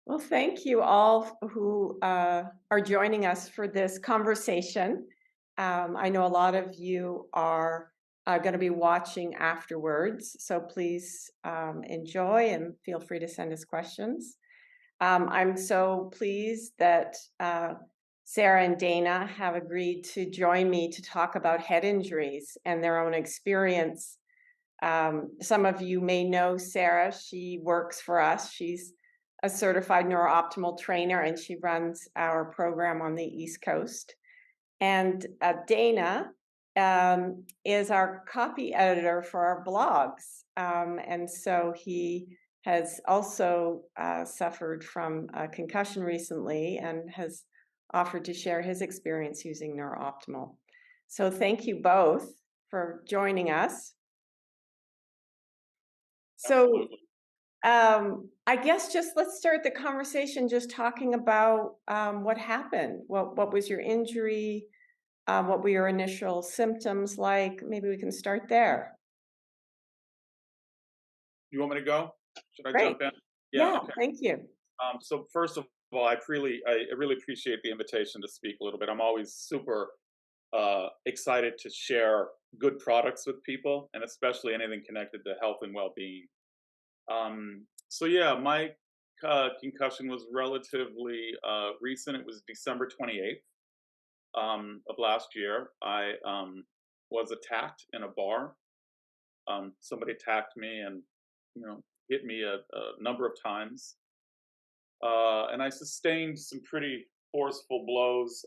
Well, thank you all who are joining us for this conversation. I know a lot of you are going to be watching afterwards, so please enjoy and feel free to send us questions. I'm so pleased that Sarah and Dana have agreed to join me to talk about head injuries and their own experience. Some of you may know Sarah. She works for us. She's a certified NeurOptimal trainer, and she runs our program on the East Coast. And Dana is our copy editor for our blogs. And so he has also suffered from a concussion recently and has offered to share his experience using NeurOptimal. So thank you both for joining us. So I guess just let's start the conversation just talking about what happened. What was your injury? What were your initial symptoms like? Maybe we can start there. You want me to go? Should I Great. jump in? Yeah, Yeah, okay. thank you. So first of all, I really appreciate the invitation to speak a little bit. I'm always super excited to share good products with people, and especially anything connected to health and well-being. So yeah, my concussion was relatively recent. It was December 28th of last year. I was attacked in a bar. Somebody attacked me and hit me a number of times, and I sustained some pretty forceful blows.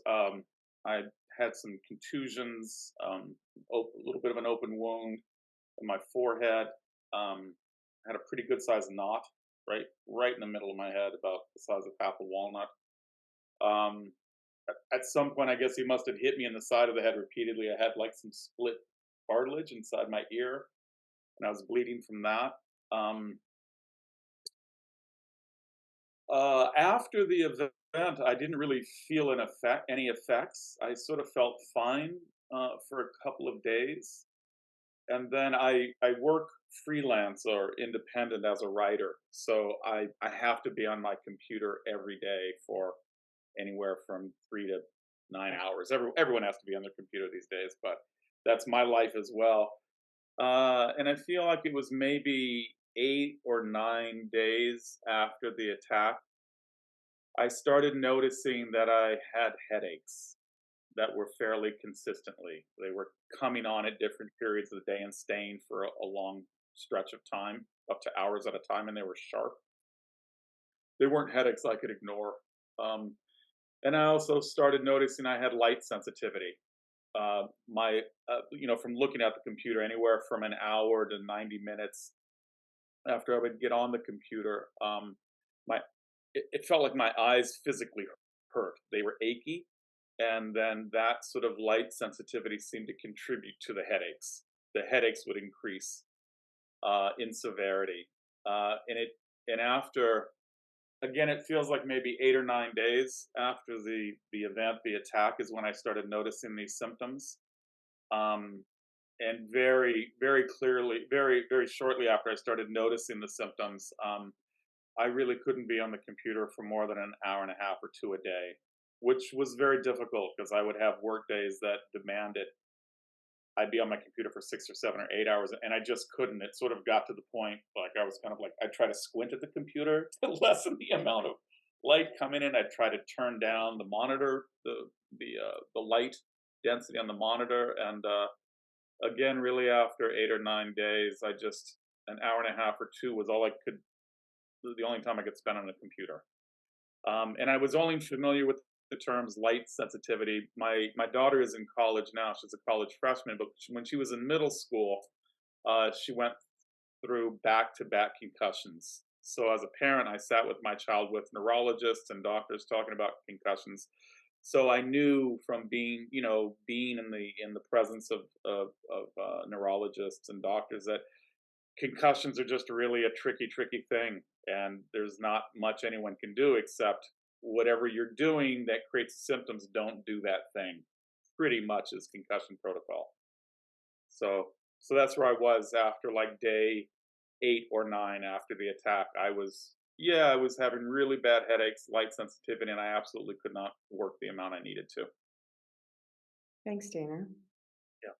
I had some contusions, a little bit of an open wound in my forehead. I had a pretty good sized knot right in the middle of my head, about the size of half a walnut. Um, at some point, I guess he must have hit me in the side of the head repeatedly. I had like some split cartilage inside my ear, and I was bleeding from that. Um, After the event, I didn't really feel any effects. I sort of felt fine for a couple of days, and then I work freelance or independent as a writer, so I have to be on my computer every day for anywhere from 3 to 9 hours. Everyone has to be on their computer these days, but that's my life as well. And I feel like it was maybe 8 or 9 days after the attack I started noticing that I had headaches that were fairly consistently. They were coming on at different periods of the day and staying for a long stretch of time, up to hours at a time, and they were sharp. They weren't headaches I could ignore. Um, and I also started noticing I had light sensitivity. From looking at the computer, anywhere from an hour to 90 minutes after I would get on the computer, my it felt like my eyes physically hurt. They were achy, and then that sort of light sensitivity seemed to contribute to the headaches. The headaches would increase in severity, and after again, it feels like maybe 8 or 9 days after the event, the attack is when I started noticing these symptoms. Um, and very, very clearly, very, very shortly after I started noticing the symptoms, I really couldn't be on the computer for more than an hour and a half or two a day, which was very difficult because I would have work days that demanded I'd be on my computer for 6 or 7 or 8 hours, and I just couldn't. It sort of got to the point like I was kind of like I'd try to squint at the computer to lessen the amount of light coming in. I'd try to turn down the monitor, the light density on the monitor, and again, really after 8 or 9 days, I just an hour and a half or two was all I could the only time I could spend on a computer. And I was only familiar with the terms light sensitivity. My daughter is in college now; she's a college freshman. But when she was in middle school, she went through back-to-back concussions. So as a parent, I sat with my child with neurologists and doctors talking about concussions. So I knew from being in the presence of neurologists and doctors that concussions are just really a tricky thing, and there's not much anyone can do except whatever you're doing that creates symptoms, don't do that thing. Pretty much is concussion protocol. So that's where I was after like day 8 or 9 after the attack. I was Yeah, I was having really bad headaches, light sensitivity, and I absolutely could not work the amount I needed to. Thanks, Dana. Yeah.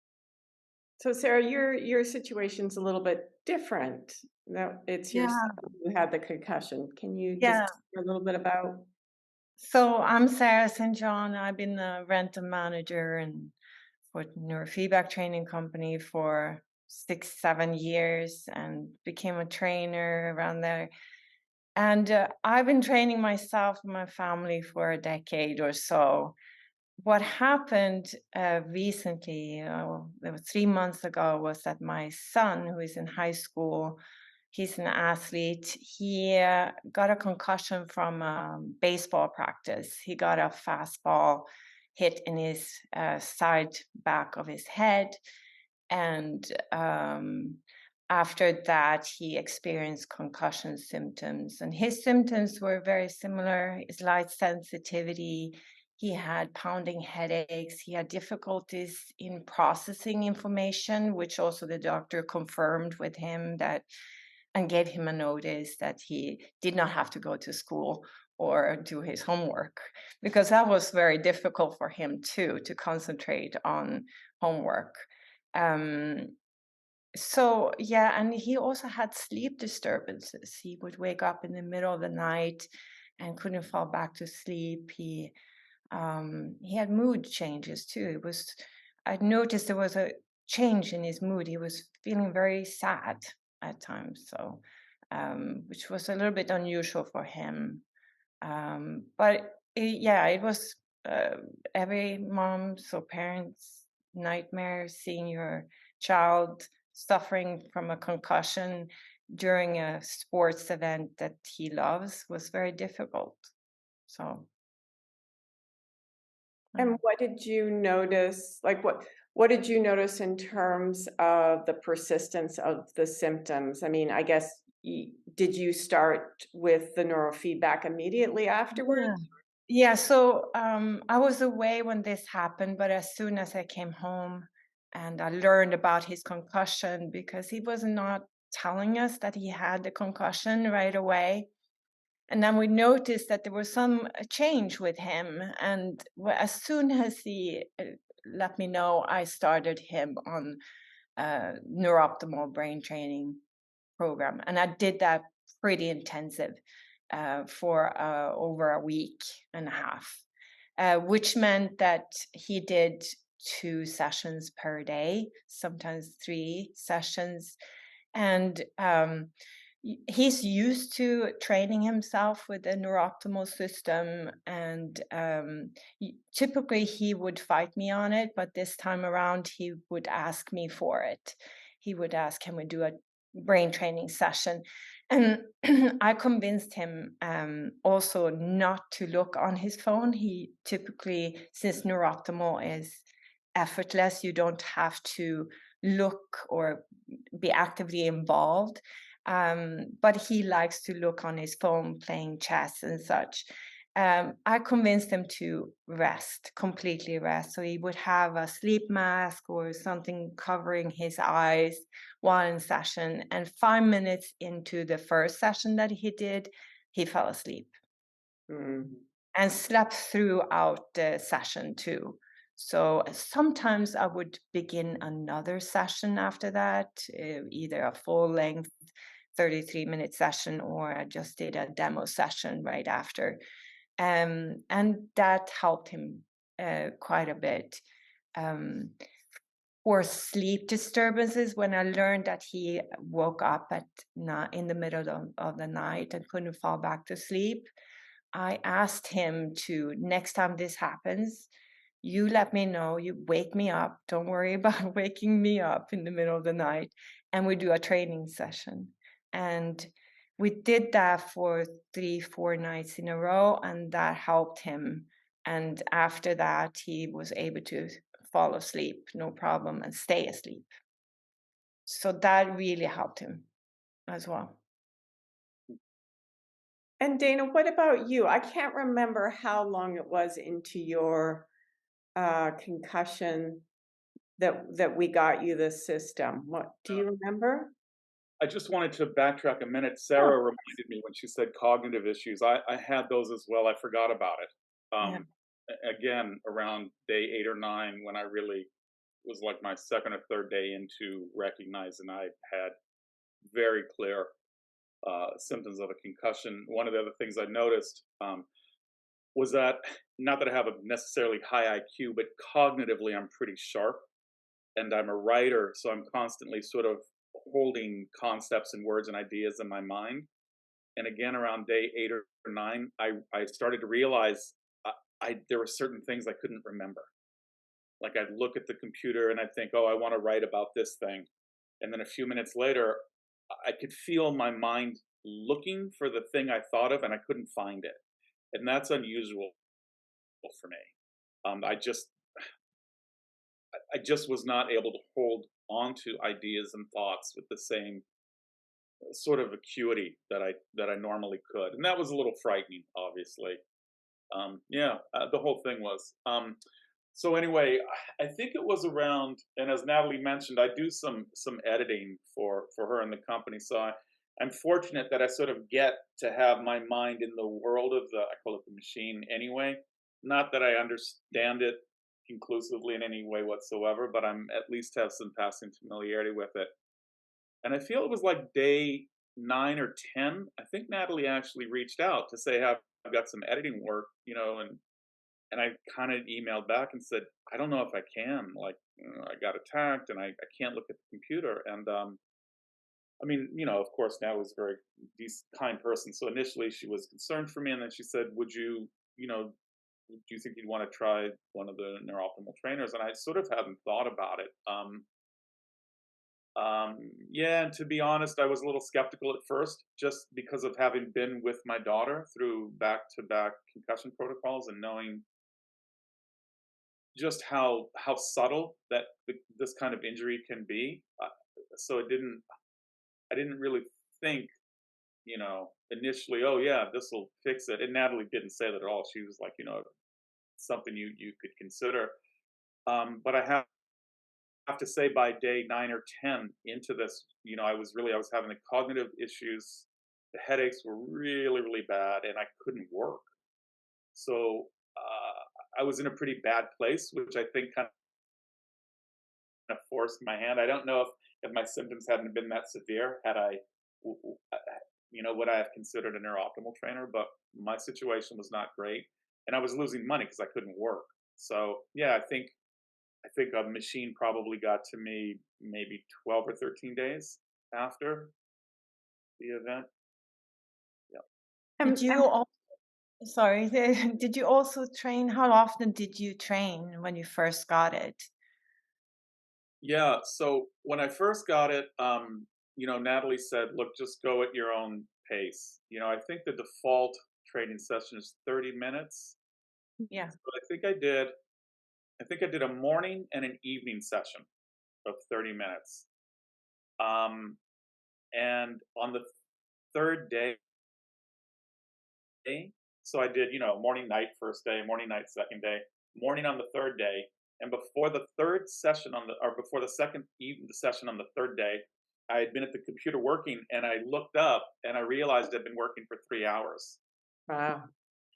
So, Sarah, your situation's a little bit different. No, it's your Yeah, son who had the concussion. Can you just yeah. a little bit about? So I'm Sarah St. John. I've been the rental manager and for Neurofeedback training company for 6, 7 years and became a trainer around there. And I've been training myself and my family for a decade or so. What happened recently, it was 3 months ago, was that my son, who is in high school, he's an athlete. He got a concussion from baseball practice. He got a fastball hit in his side back of his head. And after that, he experienced concussion symptoms. And his symptoms were very similar. His light sensitivity, he had pounding headaches. He had difficulties in processing information, which also the doctor confirmed with him that and gave him a notice that he did not have to go to school or do his homework because that was very difficult for him too to concentrate on homework. Um, so yeah, and he also had sleep disturbances. He would wake up in the middle of the night and couldn't fall back to sleep. He had mood changes too. I noticed there was a change in his mood. He was feeling very sad at times, so which was a little bit unusual for him. But yeah, it was every mom's or parent's nightmare seeing your child suffering from a concussion during a sports event that he loves was very difficult. So. And what did you notice? Like, what did you notice in terms of the persistence of the symptoms? I mean, I guess did you start with the neurofeedback immediately afterwards? Yeah. Yeah, so I was away when this happened, but as soon as I came home and I learned about his concussion, because he was not telling us that he had the concussion right away. And then we noticed that there was some change with him. And as soon as he let me know, I started him on neurooptimal brain training program. And I did that pretty intensive for over a week and a half, which meant that he did 2 sessions per day, sometimes 3 sessions. And he's used to training himself with the neurooptimal system. And typically he would fight me on it, but this time around he would ask me for it. He would ask, can we do a brain training session? And I convinced him also not to look on his phone. He typically, since neurooptimal is effortless, you don't have to look or be actively involved. But he likes to look on his phone playing chess and such. I convinced him to rest, completely rest. So he would have a sleep mask or something covering his eyes while in session. And 5 minutes into the first session that he did, he fell asleep Mm. and slept throughout the session too. So sometimes I would begin another session after that, either a full length 33-minute session or I just did a demo session right after. And that helped him quite a bit. Um, for sleep disturbances, when I learned that he woke up in the middle of the night and couldn't fall back to sleep, I asked him to, next time this happens, you let me know, you wake me up. Don't worry about waking me up in the middle of the night. And we do a training session. And we did that for 3, 4 nights in a row, and that helped him. And after that, he was able to fall asleep, no problem, and stay asleep. So that really helped him as well. And Dana, what about you? I can't remember how long it was into your concussion that we got you the system. What do you remember? I just wanted to backtrack a minute. Oh, Sarah reminded me when she said cognitive issues. I had those as well. I forgot about it. Yeah. Again, around day 8 or 9, when I really was like my second or third day into recognizing I had very clear symptoms of a concussion. One of the other things I noticed was that not that I have a necessarily high IQ, but cognitively I'm pretty sharp, and I'm a writer, so I'm constantly sort of holding concepts and words and ideas in my mind. And again, around day 8 or 9, I started to realize I there were certain things I couldn't remember. Like I'd look at the computer and I'd think, "Oh, I want to write about this thing," and then a few minutes later, I could feel my mind looking for the thing I thought of, and I couldn't find it, and that's unusual for me. I just was not able to hold onto ideas and thoughts with the same sort of acuity that I normally could, and that was a little frightening, obviously. Yeah, the whole thing was. So anyway, I think it was around, and as Natalie mentioned, I do some editing for her in the company. So I'm fortunate that I sort of get to have my mind in the world of the, I call it the machine anyway. Not that I understand it conclusively in any way whatsoever, but I'm at least have some passing familiarity with it. And I feel it was like day 9 or 10. I think Natalie actually reached out to say, "Have I've got some editing work, and I kind of emailed back and said, I don't know if I can. Like, I got attacked, and I can't look at the computer. And I mean, of course, Natalie's a very decent, kind person. So initially, she was concerned for me, and then she said, do you think you'd want to try one of the neurooptimal trainers? And I sort of hadn't thought about it. Yeah, and to be honest, I was a little skeptical at first, just because of having been with my daughter through back-to-back concussion protocols and knowing just how subtle that this kind of injury can be. So I didn't really think, initially, oh yeah, this will fix it. And Natalie didn't say that at all. She was like, something you could consider. But I have to say, by day 9 or 10 into this, I was having the cognitive issues. The headaches were really, really bad, and I couldn't work. So I was in a pretty bad place, which I think kind of forced my hand. I don't know if my symptoms hadn't been that severe, had would I have considered a neurooptimal trainer? But my situation was not great, and I was losing money because I couldn't work. So yeah, I think a machine probably got to me maybe 12 or 13 days after the event. Yeah. Did you and also, sorry, did you also train? How often did you train when you first got it? Yeah. So when I first got it, Natalie said, "Look, just go at your own pace." I think the default training session is 30 minutes. Yeah. So I think I did a morning and an evening session of 30 minutes. Um, and on the third day, so I did, morning, night, first day, morning, night, second day, morning on the third day. And before the third session or before the second evening session on the third day, I had been at the computer working, and I looked up and I realized I'd been working for 3 hours. wow.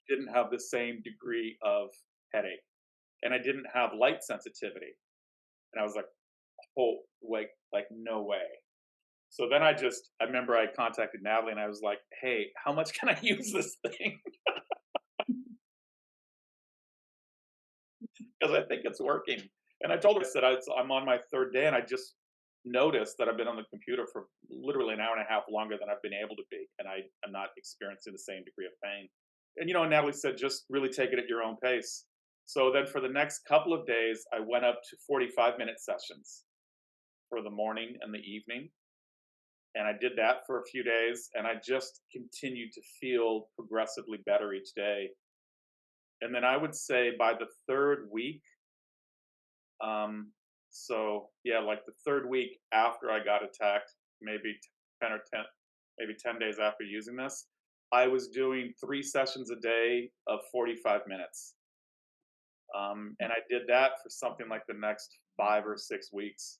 Didn't have the same degree of headache, and I didn't have light sensitivity. And I was like, oh, wait, like, no way. So then I remember I contacted Natalie and I was like, hey, how much can I use this thing? Because I think it's working. And I told her, I said, I'm on my third day, and I just noticed that I've been on the computer for literally an hour and a half longer than I've been able to be. And I am not experiencing the same degree of pain. And, Natalie said, just really take it at your own pace. So then for the next couple of days, I went up to 45-minute sessions for the morning and the evening. And I did that for a few days, and I just continued to feel progressively better each day. And then I would say by the third week, so yeah, like the third week after I got attacked, maybe 10 days after using this, I was doing 3 sessions a day of 45 minutes. And I did that for something like the next 5 or 6 weeks.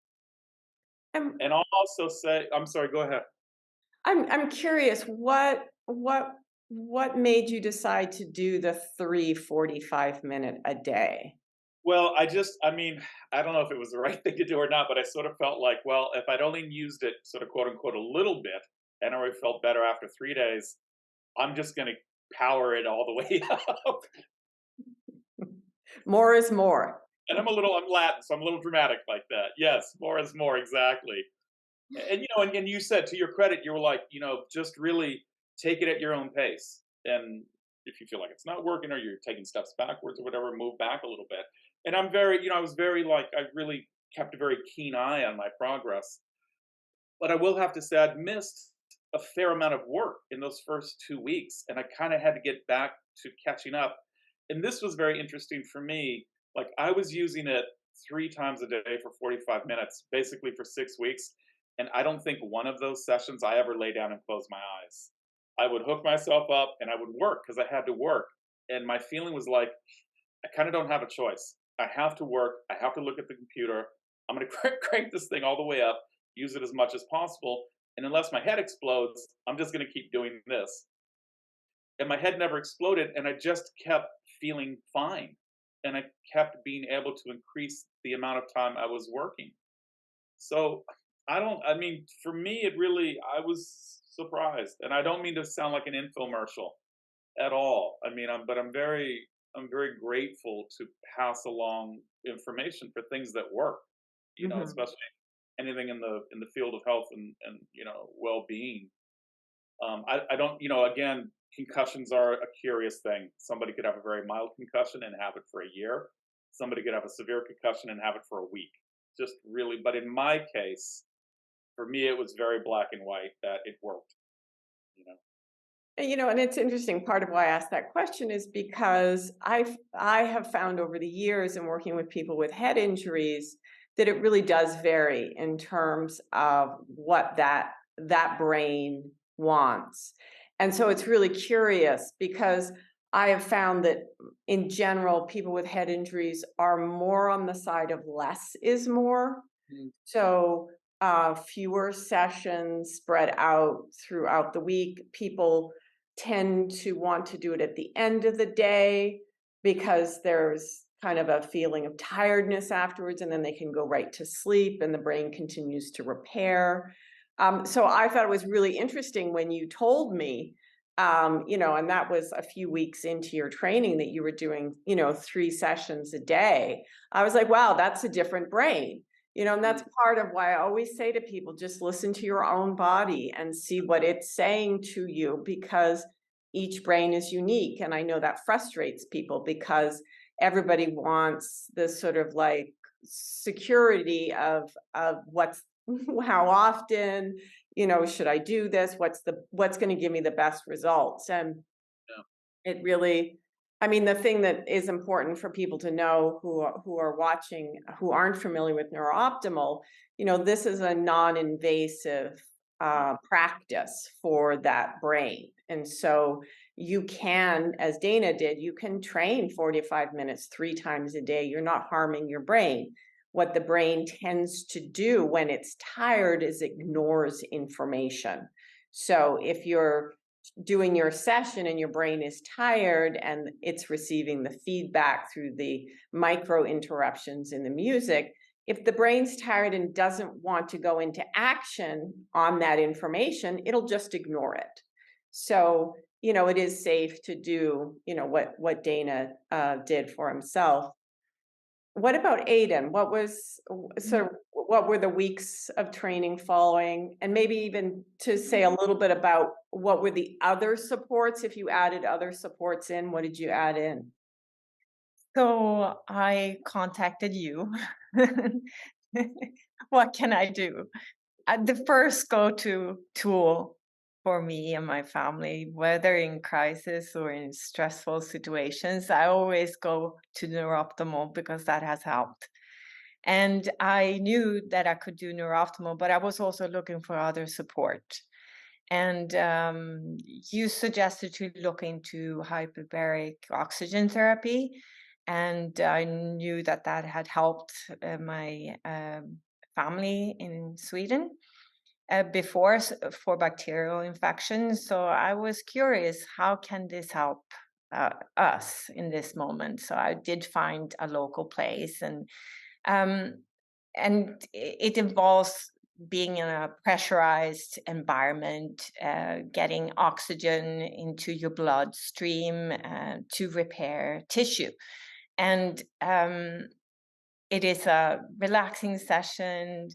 And And I'll also say, I'm sorry, go ahead. I'm curious, what made you decide to do the 3 45-minute a day? Well, I mean, I don't know if it was the right thing to do or not, but I sort of felt like, well, if I'd only used it sort of quote unquote a little bit and I already felt better after 3 days, I'm just going to power it all the way up. More is more. And I'm Latin, so I'm a little dramatic like that. Yes, more is more, exactly. And and you said to your credit, you were like, just really take it at your own pace. And if you feel like it's not working or you're taking steps backwards or whatever, move back a little bit. And I'm very, I was very like, I really kept a very keen eye on my progress. But I will have to say, I'd missed a fair amount of work in those first 2 weeks, and I kind of had to get back to catching up. And this was very interesting for me. Like, I was using it 3 times a day for 45 minutes, basically for 6 weeks. And I don't think one of those sessions I ever lay down and close my eyes. I would hook myself up and I would work because I had to work. And my feeling was like, I kind of don't have a choice. I have to work. I have to look at the computer. I'm going to crank this thing all the way up, use it as much as possible. And unless my head explodes, I'm just going to keep doing this. And my head never exploded. And I just kept feeling fine. And I kept being able to increase the amount of time I was working. So I mean, for me, I was surprised. And I don't mean to sound like an infomercial at all. I mean, I'm very grateful to pass along information for things that work. Mhm. Especially anything in the field of health and well being. I don't, again, concussions are a curious thing. Somebody could have a very mild concussion and have it for a year. Somebody could have a severe concussion and have it for a week. Just really, but in my case, for me, it was very black and white that it worked. You know. And it's interesting. Part of why I asked that question is because I have found over the years in working with people with head injuries that it really does vary in terms of what that brain wants. And so it's really curious because I have found that in general, people with head injuries are more on the side of less is more. Mm. So fewer sessions spread out throughout the week. People tend to want to do it at the end of the day because there's kind of a feeling of tiredness afterwards, and then they can go right to sleep and the brain continues to repair. So I thought it was really interesting when you told me, and that was a few weeks into your training that you were doing, 3 sessions a day. I was like, wow, that's a different brain. And that's Mm. part of why I always say to people, just listen to your own body and see what it's saying to you because each brain is unique. And I know that frustrates people because everybody wants this sort of like security of what's how often, should I do this? What's going to give me the best results? And Yeah. it really, I mean, the thing that is important for people to know who are watching, who aren't familiar with NeuroOptimal, this is a non-invasive Mm. practice for that brain. And so you can, as Dana did, you can train 45 minutes 3 times a day. You're not harming your brain. What the brain tends to do when it's tired is ignores information. So if you're doing your session and your brain is tired and it's receiving the feedback through the micro interruptions in the music, if the brain's tired and doesn't want to go into action on that information, it'll just ignore it. So, it is safe to do, what Dana did for himself. What about Aiden? What were the weeks of training following? And maybe even to say a little bit about what were the other supports, if you added other supports in, what did you add in? So I contacted you. What can I do? The first go-to tool for me and my family, whether in crisis or in stressful situations, I always go to NeuroOptimal because that has helped. And I knew that I could do NeuroOptimal, but I was also looking for other support. And you suggested to look into hyperbaric oxygen therapy. And I knew that that had helped my family in Sweden. before for bacterial infections. So I was curious, how can this help us in this moment? So I did find a local place, um, and it involves being in a pressurized environment, getting oxygen into your bloodstream to repair tissue. And it is a relaxing session.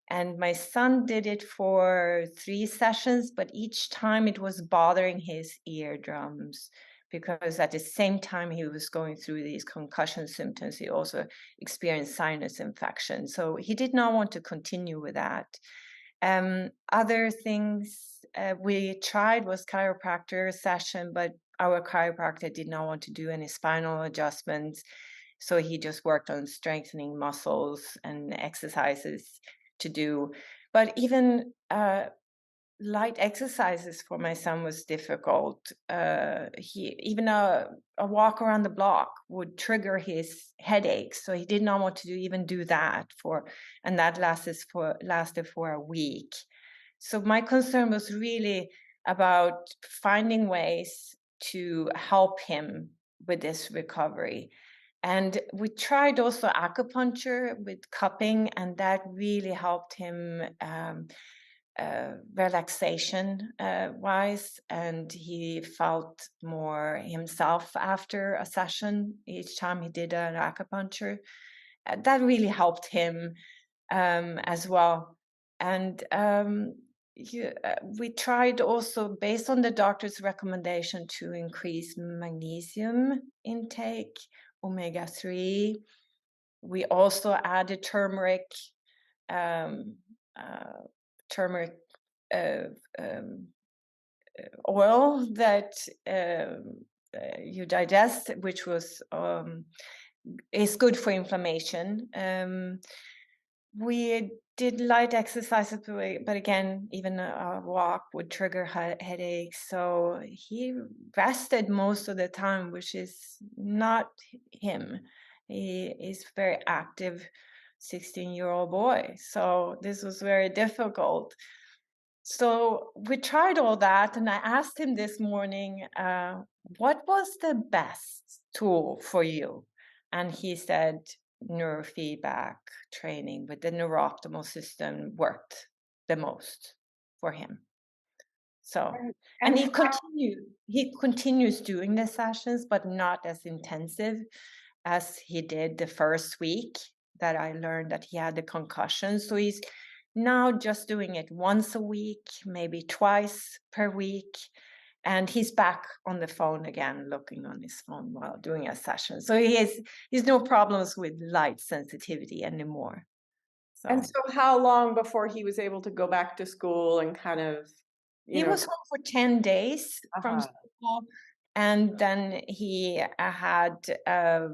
And my son did it for 3 sessions, but each time it was bothering his eardrums, because at the same time he was going through these concussion symptoms, he also experienced sinus infection. So he did not want to continue with that. Other things we tried was chiropractor session, but our chiropractor did not want to do any spinal adjustments. So he just worked on strengthening muscles and exercises to do. But even light exercises for my son was difficult. Even a walk around the block would trigger his headaches, so he did not want to even do that and that lasted for a week. So my concern was really about finding ways to help him with this recovery. And we tried also acupuncture with cupping, and that really helped him relaxation wise, and he felt more himself after a session each time he did an acupuncture. That really helped him as well. And we tried also, based on the doctor's recommendation, to increase magnesium intake, omega-3. We also added turmeric, um, turmeric uh, um, oil that you digest, which is good for inflammation. We did light exercises, but again, even a walk would trigger headaches. So he rested most of the time, which is not him. He is very active 16-year-old boy. So this was very difficult. So we tried all that, and I asked him this morning, what was the best tool for you? And he said, neurofeedback training with the NeurOptimal system worked the most for him. So, and he continues doing the sessions, but not as intensive as he did the first week that I learned that he had the concussion. So he's now just doing it once a week, maybe twice per week. And he's back on the phone again, looking on his phone while doing a session. So he's no problems with light sensitivity anymore. So And so how long before he was able to go back to school and kind of, he was home for 10 days from Uh-huh. school, and then he had a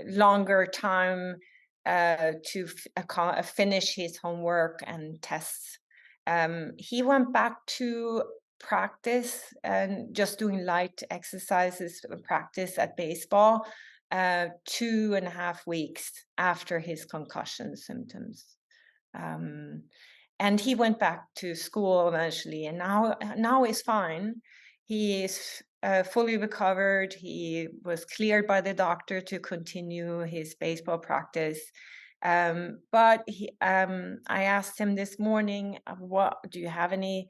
longer time to finish his homework and tests. He went back to practice and just doing light exercises, practice at baseball, 2.5 weeks after his concussion symptoms. And he went back to school eventually, and now he's fine. He is fully recovered. He was cleared by the doctor to continue his baseball practice. But I asked him this morning, "What do you have any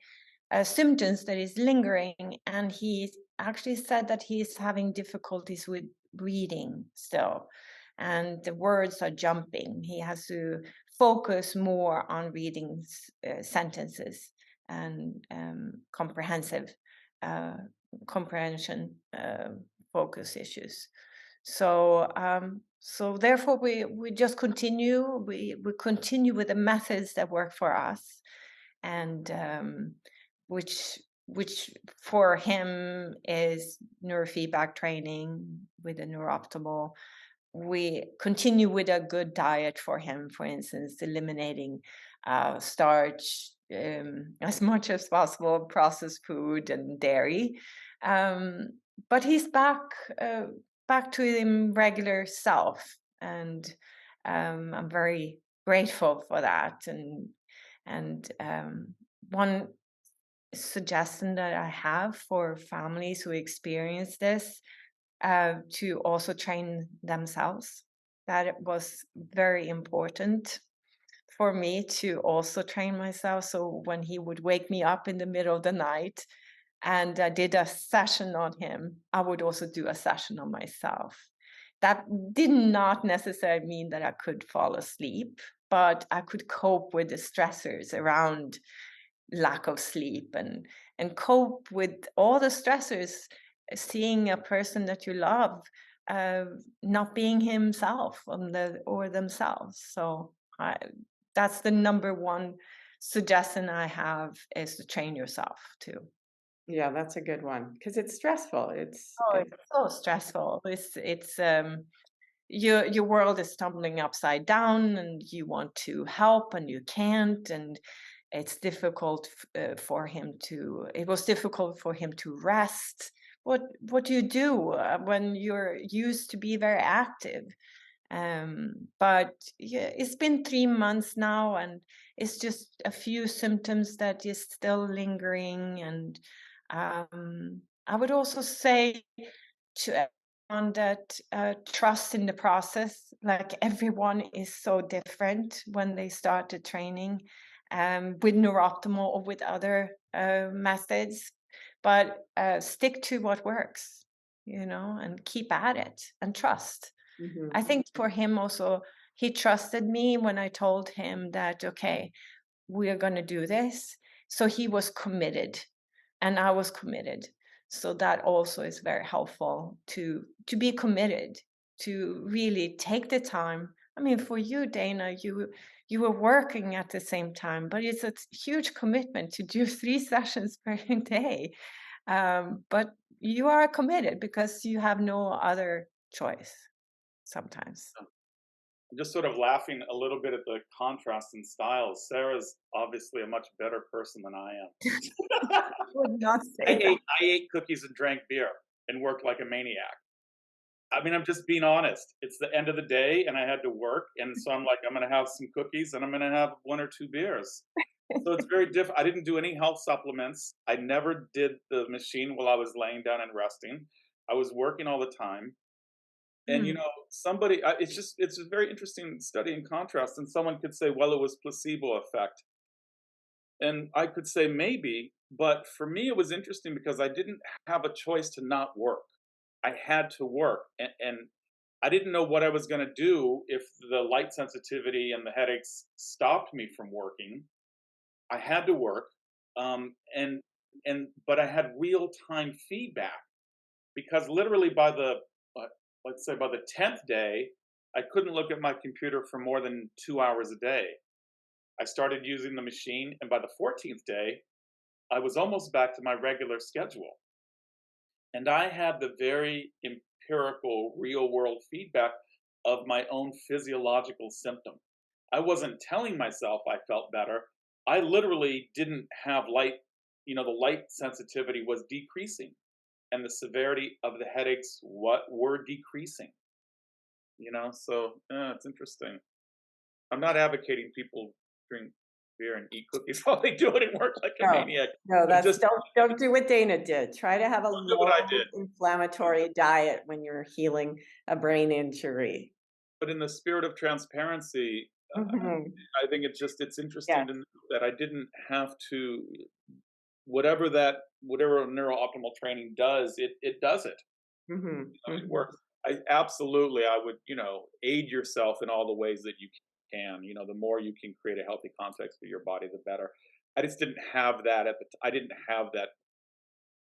symptoms that is lingering?" And he actually said that he's having difficulties with reading still, and the words are jumping. He has to focus more on reading sentences and comprehension focus issues. So therefore we just continue. We continue with the methods that work for us, and which for him is neurofeedback training with the NeurOptimal. We continue with a good diet for him, for instance, eliminating starch as much as possible, processed food and dairy. But he's back to him regular self, and I'm very grateful for that. And one suggestion that I have for families who experience this, to also train themselves. That it was very important for me to also train myself. So when he would wake me up in the middle of the night and I did a session on him, I would also do a session on myself. That did not necessarily mean that I could fall asleep, but I could cope with the stressors around lack of sleep and cope with all the stressors, seeing a person that you love uh, not being himself or themselves. So that's the number one suggestion I have, is to train yourself too. Yeah, that's a good one because it's stressful. Oh, it's so stressful. It's your world is tumbling upside down and you want to help and you can't, and it's difficult for him to it was difficult for him to rest. What do you do when you're used to be very active? But yeah, it's been 3 months now, and it's just a few symptoms that is still lingering. And I would also say to everyone that trust in the process. Like, everyone is so different when they start the training, with Neurooptimal or with other methods, but stick to what works, and keep at it and trust. I Mhm. think for him also, he trusted me when I told him that, okay, we are going to do this. So he was committed and I was committed. So that also is very helpful to be committed, to really take the time. I mean, for you, Dana, you were working at the same time, but it's a huge commitment to do 3 sessions per day. But you are committed because you have no other choice sometimes. I'm just sort of laughing a little bit at the contrast in styles. Sarah's obviously a much better person than I am. Would not I say that. ate I ate cookies and drank beer and worked like a maniac. I mean, I'm just being honest. It's the end of the day and I had to work, and so I'm like, I'm gonna have some cookies and I'm gonna have 1 or 2 beers. So it's very different. I didn't do any health supplements. I never did the machine while I was laying down and resting. I was working all the time. And, Hmm. somebody it's a very interesting study in contrast, and someone could say, "Well, it was placebo effect." And I could say maybe, but for me, it was interesting because I didn't have a choice to not work. I had to work, and I didn't know what I was going to do if the light sensitivity and the headaches stopped me from working. I had to work, but I had real time feedback because literally uh, let's say by the 10th day, I couldn't look at my computer for more than 2 hours a day. I started using the machine, and by the 14th day, I was almost back to my regular schedule. And I had the very empirical, real world feedback of my own physiological symptom. I wasn't telling myself I felt better. I literally didn't have the light sensitivity was decreasing and the severity of the headaches were decreasing. So it's interesting. I'm not advocating people drink beer and eat cookies while they do it and work like a No, maniac. no, But that's just don't do what Dana did. Try to have a don't do what I low did. inflammatory diet when you're healing a brain injury. But in the spirit of transparency, Mhm. I think it's interesting Yes. to know that I didn't have to whatever neurooptimal training does, it does it. Mhm. It Mhm. works. I would, aid yourself in all the ways that you can. The more you can create a healthy context for your body, the better. I just didn't have that I didn't have that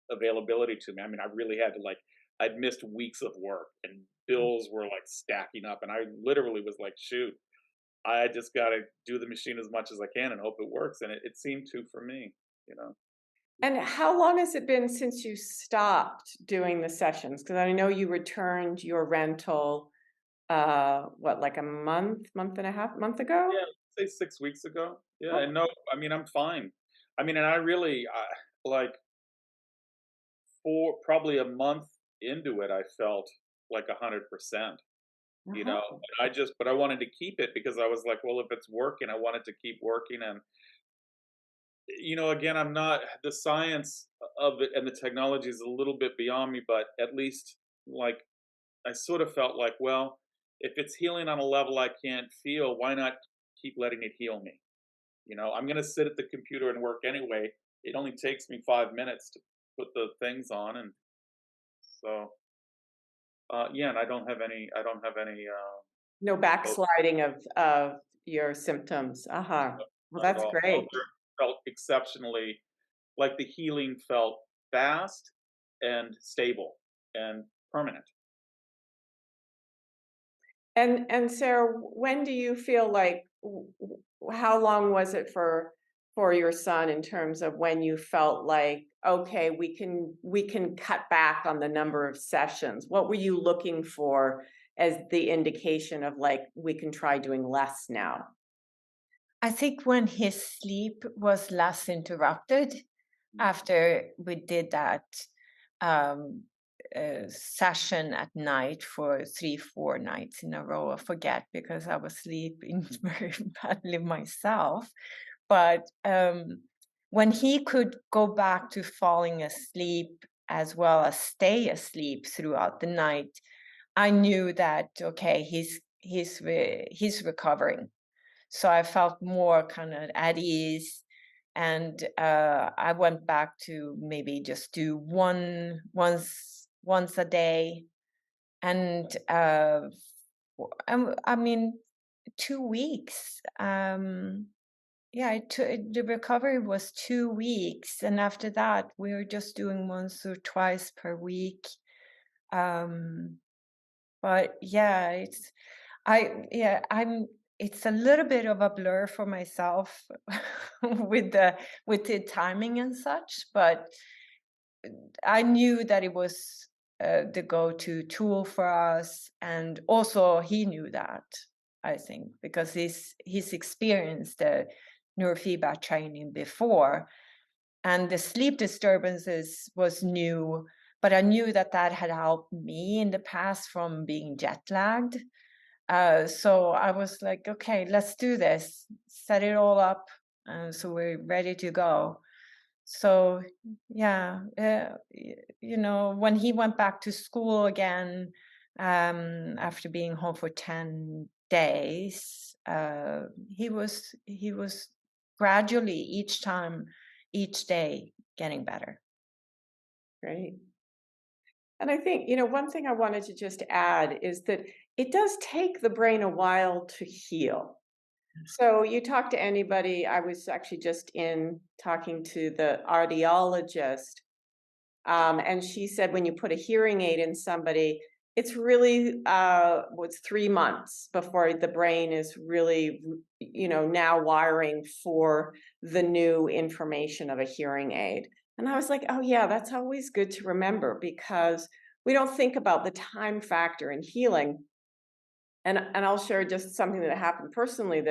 availability to me. I mean, I really had to I'd missed weeks of work and bills were like stacking up, and I literally was like, shoot, I just got to do the machine as much as I can and hope it works, and it seemed to for me. You know. And how long has it been since you stopped doing the sessions? Because I know you returned your rental, what, like a month and a half, month ago? Yeah, say 6 weeks ago. Yeah, Oh, and no, I mean I'm fine. I mean, and I really like for probably a month into it, I felt like 100%. uh-huh. But I wanted to keep it because I was like, well, if it's working, I wanted to keep working, and again, I'm not the science of it and the technology is a little bit beyond me, but at least like I sort of felt like, well, if it's healing on a level I can't feel, why not keep letting it heal me? I'm going to sit at the computer and work anyway. It only takes me 5 minutes to put the things on, and so yeah, and I don't have any No oh, backsliding of your symptoms. Uh-huh. Well, not at that's all. great. Felt exceptionally like the healing felt fast and stable and permanent. And Sarah, when do you feel like how long was it for your son in terms of when you felt like, okay, we can cut back on the number of sessions? What were you looking for as the indication of like we can try doing less now? I think when his sleep was less interrupted after we did that um, session at night for 3, 4 nights in a row. I forget because I was sleeping very badly myself. But when he could go back to falling asleep as well as stay asleep throughout the night, I knew that okay, he's recovering. So I felt more kind of at ease, and I went back to maybe just do once a day, and I mean 2 weeks. Yeah, the recovery was 2 weeks, and after that we were just doing once or twice per week. Um, but yeah, it's a little bit of a blur for myself with the timing and such, but I knew that it was the go-to tool for us, and also he knew that, I think, because he's experienced the neurofeedback training before, and the sleep disturbances was new, but I knew that that had helped me in the past from being jet lagged. So I was like, okay, let's do this, set it all up. So we're ready to go. So yeah, when he went back to school again, after being home for 10 days, he was gradually each day getting better. Great. And I think, one thing I wanted to just add is that it does take the brain a while to heal. So you talk to anybody, I was actually just in talking to the audiologist, and she said when you put a hearing aid in somebody, it's really what's 3 months before the brain is really, now wiring for the new information of a hearing aid. And I was like, oh yeah, that's always good to remember because we don't think about the time factor in healing. And I'll share just something that happened personally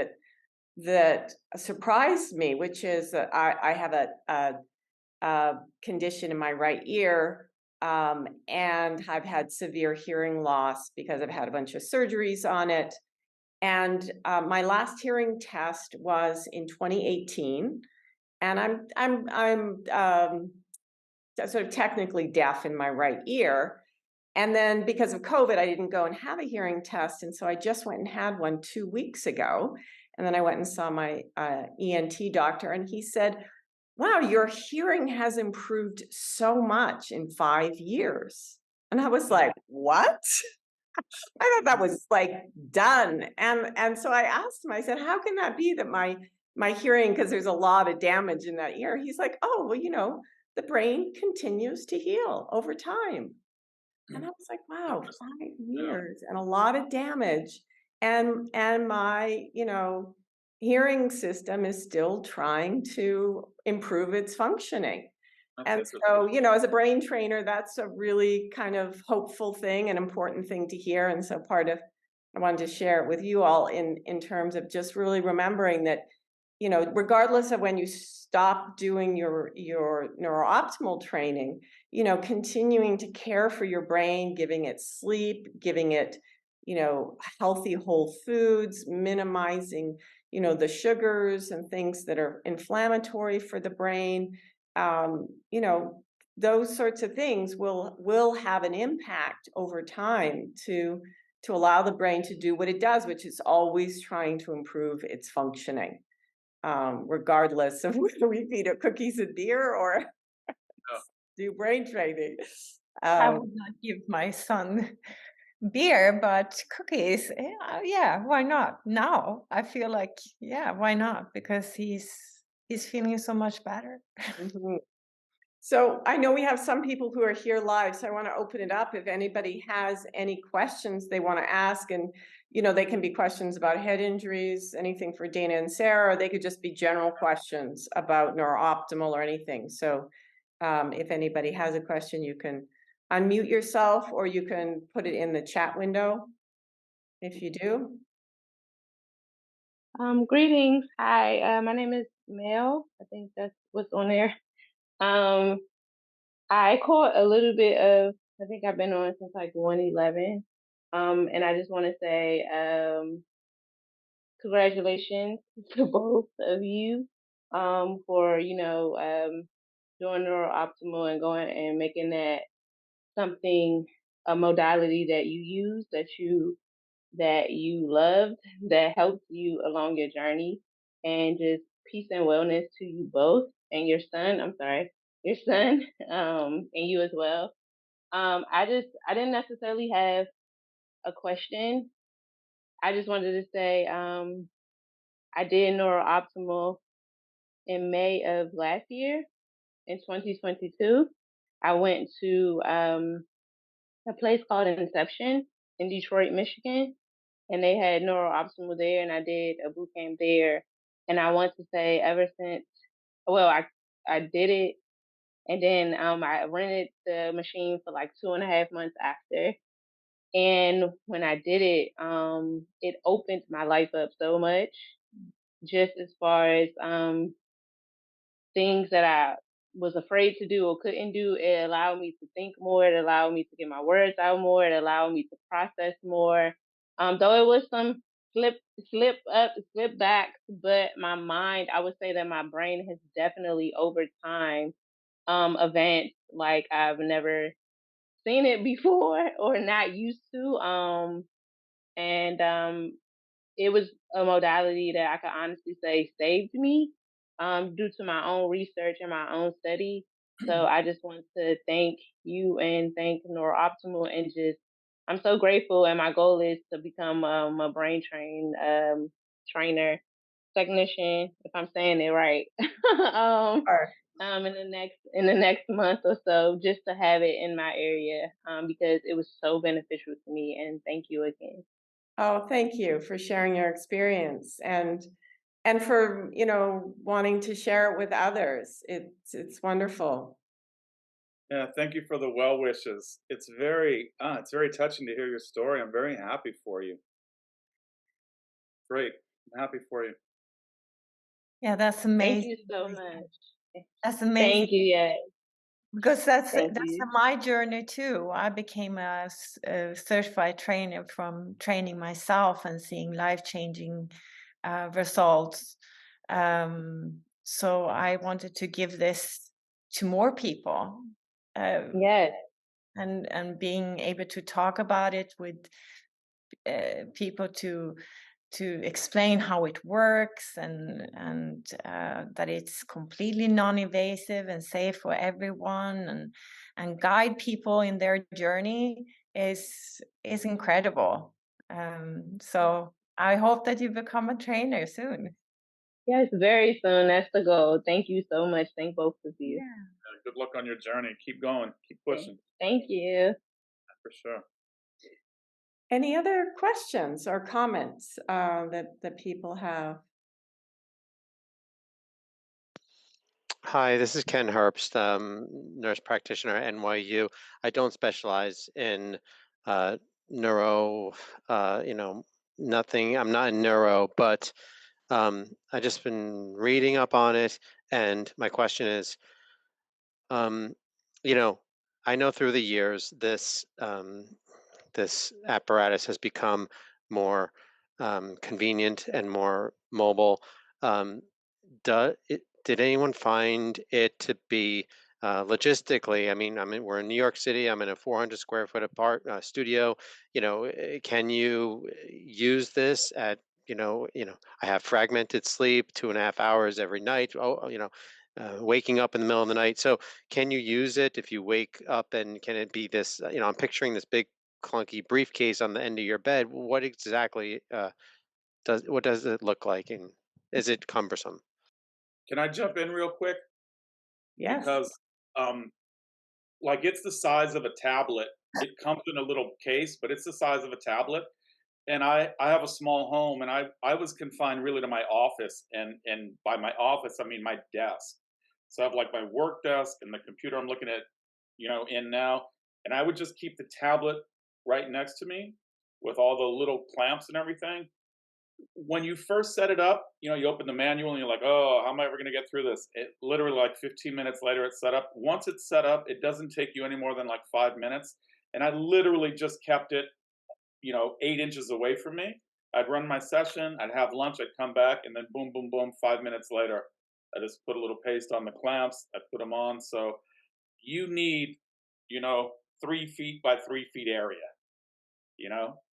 that surprised me, which is that I have a condition in my right ear, and I've had severe hearing loss because I've had a bunch of surgeries on it. And my last hearing test was in 2018, and I'm sort of technically deaf in my right ear. And then because of COVID, I didn't go and have a hearing test. And so I just went and had one 2 weeks ago. And then I went and saw my ENT doctor, and he said, wow, your hearing has improved so much in 5 years. And I was like, what? I thought that was like done. And so I asked him, I said, how can that be that my hearing, because there's a lot of damage in that ear? He's like, oh, well, the brain continues to heal over time. And I was like, wow, Interesting. 5 years and a lot of damage. And my, hearing system is still trying to improve its functioning. That's And interesting. so, as a brain trainer, that's a really kind of hopeful thing, an important thing to hear. And so I wanted to share it with you all in terms of just really remembering that, regardless of when you stop doing your neurooptimal training, continuing to care for your brain, giving it sleep, giving it, healthy whole foods, minimizing, the sugars and things that are inflammatory for the brain. You know, those sorts of things will have an impact over time to allow the brain to do what it does, which is always trying to improve its functioning, regardless of whether we feed it cookies and beer or Yeah. do brain training. I Um, would not give my son beer, but cookies, yeah, why not? Now I feel like, yeah, why not? Because he's feeling so much better. mhm. So I know we have some people who are here live, so I want to open it up if anybody has any questions they want to ask. And, they can be questions about head injuries, anything for Dana and Sarah, or they could just be general questions about neurooptimal or anything. So if anybody has a question, you can unmute yourself or you can put it in the chat window if you do. Greetings. Hi, my name is Mel. I think that's what's on there. Um, I caught a little bit of, I think I've been on since like 111. And I just want to say, congratulations to both of you, for, doing neurooptimal and going and making that something, a modality that you use, that you loved, that helped you along your journey, and just peace and wellness to you both and your son. I'm sorry, your son, and you as well. I didn't necessarily have a question. I just wanted to say, I did neurooptimal in May of last year, in 2022. I went to a place called Inception in Detroit, Michigan, and they had neurooptimal there, and I did a boot camp there. And I want to say, ever since, well, I did it, and then I rented the machine for like 2.5 months after. And when I did it, it opened my life up so much, just as far as things that I was afraid to do or couldn't do. It allowed me to think more. It allowed me to get my words out more. It allowed me to process more. Though it was some slip back, but my mind, I would say that my brain has definitely over time advanced like I've never seen it before or not used to. And It was a modality that I could honestly say saved me, due to my own research and my own study. So I just want to thank you and thank NeuroOptimal, and just I'm so grateful. And my goal is to become a trainer technician, if I'm saying it right. um, Or, in the next month or so, just to have it in my area, because it was so beneficial to me. And thank you again. oh, thank you for sharing your experience and for, wanting to share it with others. It's wonderful. Yeah, thank you for the well wishes. It's very touching to hear your story. I'm very happy for you. Great. I'm happy for you. Yeah, that's Thank amazing. you so much. That's amazing. Thank you. Yeah. Because that's Thank that's you. my journey too. I became a certified trainer from training myself and seeing life-changing results. So I wanted to give this to more people, Yes. and being able to talk about it with people to explain how it works, and that it's completely non-invasive and safe for everyone, and guide people in their journey is incredible. So I hope that you become a trainer soon. Yes, very soon. That's the goal. Thank you so much. Thank both of you. Yeah. Good luck on your journey. Keep going. Keep pushing. Thank you. For sure. Any other questions or comments that people have? Hi, this is Ken Herbst, nurse practitioner at NYU. I don't specialize in uh, neuro, nothing. I'm not in neuro, but I just been reading up on it. And my question is, um, you know, I know through the years this apparatus has become more convenient and more mobile. Did anyone find it to be logistically? I mean, we're in New York City. I'm in a 400 square foot studio. Can you use this at I have fragmented sleep, 2.5 hours every night. Waking up in the middle of the night. So can you use it if you wake up, and can it be this? I'm picturing this big clunky briefcase on the end of your bed. What exactly does it look like, and is it cumbersome? Can I jump in real quick? Yes. Because um, like it's the size of a tablet. It comes in a little case, but it's the size of a tablet. And I have a small home, and I was confined really to my office, and by my office I mean my desk. So I have like my work desk and the computer I'm looking at, in now, and I would just keep the tablet right next to me with all the little clamps and everything. When you first set it up, you open the manual and you're like, oh, how am I ever going to get through this? It literally like 15 minutes later, it's set up. Once it's set up, it doesn't take you any more than like 5 minutes. And I literally just kept it, 8 inches away from me. I'd run my session, I'd have lunch, I'd come back, and then boom, boom, boom, 5 minutes later, I just put a little paste on the clamps, I put them on. So you need, you know, 3 feet by 3 feet area,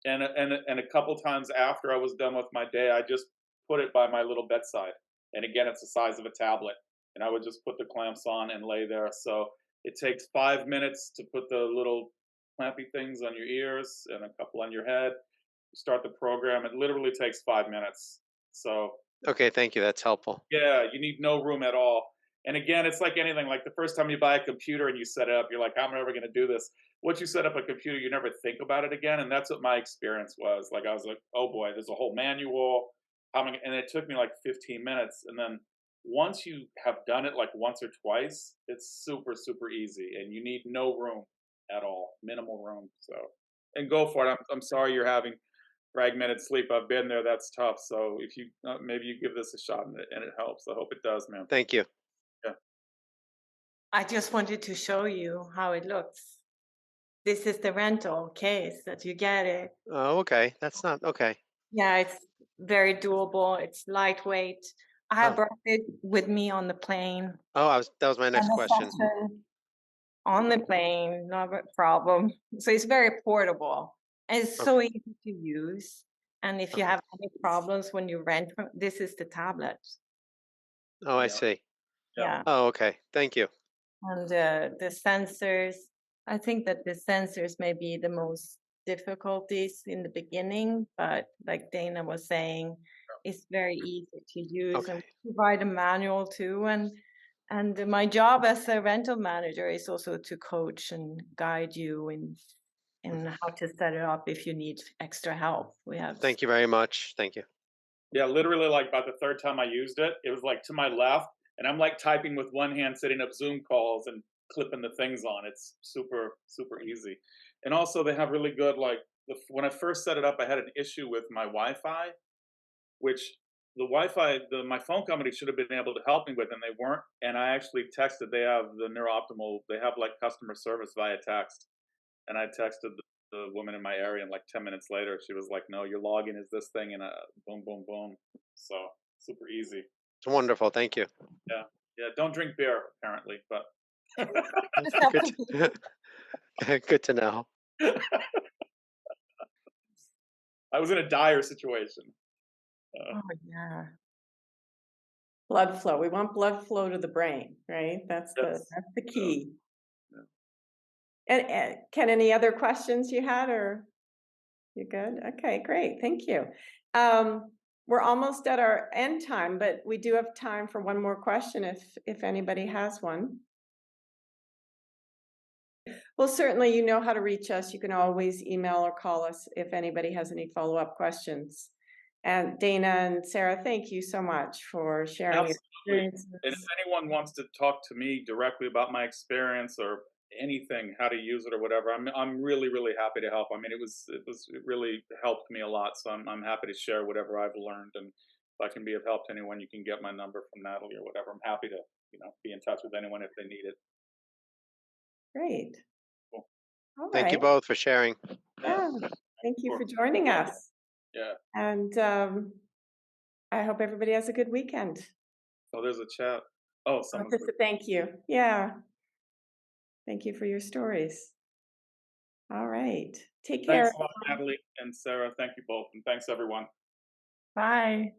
and a couple times after I was done with my day, I just put it by my little bedside, and again it's the size of a tablet, and I would just put the clamps on and lay there. So it takes 5 minutes to put the little clampy things on your ears and a couple on your head. You start the program, it literally takes 5 minutes. So Okay, thank you. That's helpful. yeah, you need no room at all. And again, it's like anything. Like the first time you buy a computer and you set it up, you're like, "I'm never going to do this." Once you set up a computer, you never think about it again. And that's what my experience was. Like I was like, "Oh boy, there's a whole manual." And it took me like 15 minutes. And then once you have done it like once or twice, it's super super easy, and you need no room at all, minimal room. So, and go for it. I'm sorry you're having fragmented sleep. I've been there. That's tough. So if you maybe you give this a shot and it helps. I hope it does, man. Thank you. Yeah. I just wanted to show you how it looks. This is the rental case that you get it. Oh, okay. That's not okay. Yeah, it's very doable. It's lightweight. I have Oh, brought it with me on the plane. that was my And next the question. session on the plane, not a problem. So it's very portable. And it's Okay. so easy to use. And if you Okay. have any problems when you rent, this is the tablet. Oh, I Yeah. see. Yeah. Yeah. Oh, okay. Thank you. And the sensors, I think that the sensors may be the most difficulties in the beginning, but like Dana was saying, it's very easy to use, and Okay. we provide a manual too. And my job as a rental manager is also to coach and guide you in how to set it up if you need extra help. We have Thank you very much. Thank you. Yeah. Literally, like by the third time I used it, it was like to my left, and I'm like typing with one hand, setting up Zoom calls and clipping the things on. It's super super easy. And also, they have really good like when I first set it up, I had an issue with my Wi-Fi, which the Wi-Fi, my phone company should have been able to help me with, and they weren't. And I actually texted. They have the NeurOptimal. They have like customer service via text, and I texted the woman in my area, and like 10 minutes later, she was like, "No, your login is this thing," and boom, boom, boom. So super easy. It's wonderful. Thank you. Yeah, yeah. Don't drink beer, apparently, but just have Good. to be. Good to know. I was in a dire situation. Oh yeah. Blood flow. We want blood flow to the brain, right? That's Yes. the key. Yeah. And Ken, any other questions you had, or you good? Okay, great. Thank you. We're almost at our end time, but we do have time for one more question if anybody has one. Well, certainly you know how to reach us. You can always email or call us if anybody has any follow-up questions. And Dana and Sarah, thank you so much for sharing your Absolutely. experiences. And if anyone wants to talk to me directly about my experience or anything, how to use it or whatever, I'm really really happy to help. I mean, it really helped me a lot, so I'm happy to share whatever I've learned. And if I can be of help to anyone, you can get my number from Natalie or whatever. I'm happy to be in touch with anyone if they need it. Great. Cool. All Thank you right. both for sharing. Yeah. Yeah. Thank you Sure. for joining us. Yeah. And I hope everybody has a good weekend. Oh, there's a chat. Oh, someone's. Just a thank you. Yeah. Thank you for your stories. All right. Take care. Thanks a lot, Natalie and Sarah. Thank you both, and thanks everyone. Bye.